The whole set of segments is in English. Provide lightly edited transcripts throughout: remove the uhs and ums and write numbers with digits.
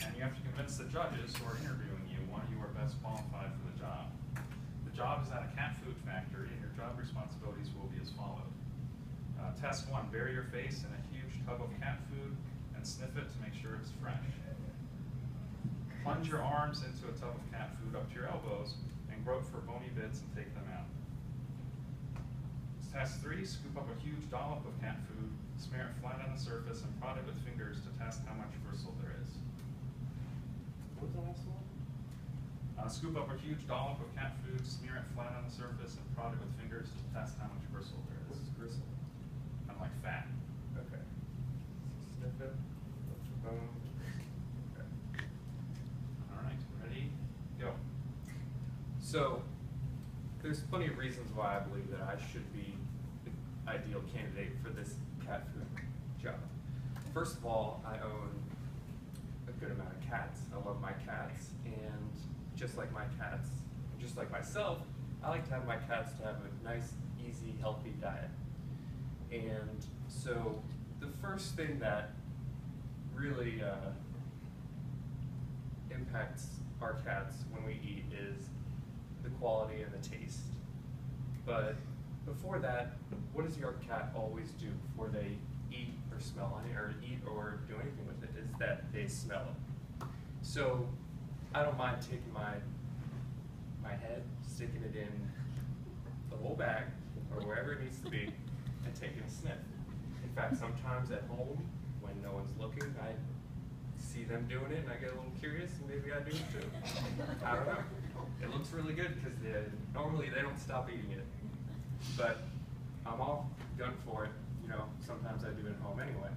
And you have to convince the judges who are interviewing you why you are best qualified for the job. The job is at a cat food factory, and your job responsibilities will be as followed. Test 1, bury your face in a huge tub of cat food and sniff it to make sure it's fresh. Plunge your arms into a tub of cat food up to your elbows and grope for bony bits and take them out. Test 3, scoop up a huge dollop of cat food, smear it flat on the surface, and prod it with fingers to test how much bristle there is. What was the last one? Scoop up a huge dollop of cat food, smear it flat on the surface, and prod it with fingers to test how much bristle there is. What's gristle? Kind of like fat. Okay. Sniff it. Look for bone. Okay. All right, ready? Go. So, there's plenty of reasons why I believe that I should be the ideal candidate for this cat food job. First of all, I own a good amount of cats. I love my cats, and just like my cats, just like myself, I like to have my cats to have a nice, easy, healthy diet. And so the first thing that really impacts our cats when we eat is the quality and the taste. But before that, what does your cat always do before they eat or smell any, or eat or do anything with it, is that they smell it. So I don't mind taking my head, sticking it in the whole bag, or wherever it needs to be, and taking a sniff. In fact, sometimes at home, when no one's looking, I see them doing it, and I get a little curious, and maybe I do it too. I don't know. It looks really good, because normally they don't stop eating it. But I'm all gun for it. You know, sometimes I do it at home anyway.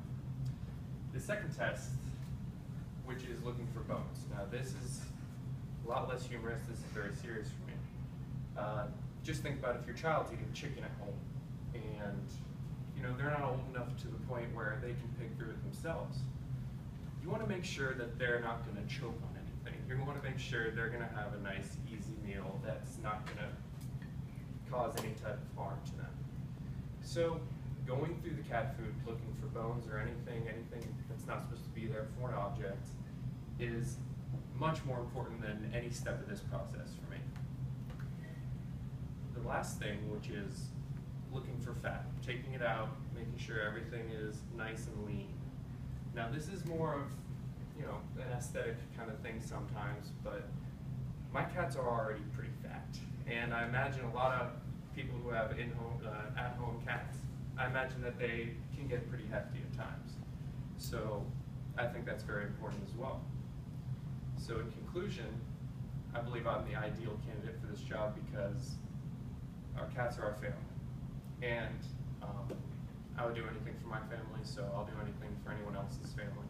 The second test, which is looking for bones. Now this is a lot less humorous. This is very serious for me. Just think about if your child's eating chicken at home, and you know they're not old enough to the point where they can pick through it themselves. You want to make sure that they're not going to choke on anything. You want to make sure they're going to have a nice, easy meal that's not going to cause any type of harm to them. So going through the cat food, looking for bones or anything that's not supposed to be there, foreign objects, is much more important than any step of this process for me. The last thing, which is looking for fat, taking it out, making sure everything is nice and lean. Now this is more of, you know, an aesthetic kind of thing sometimes, but my cats are already pretty fat, and I imagine a lot of people who have at-home cats, I imagine that they can get pretty hefty at times. So I think that's very important as well. So in conclusion, I believe I'm the ideal candidate for this job because our cats are our family. And I would do anything for my family, so I'll do anything for anyone else's family.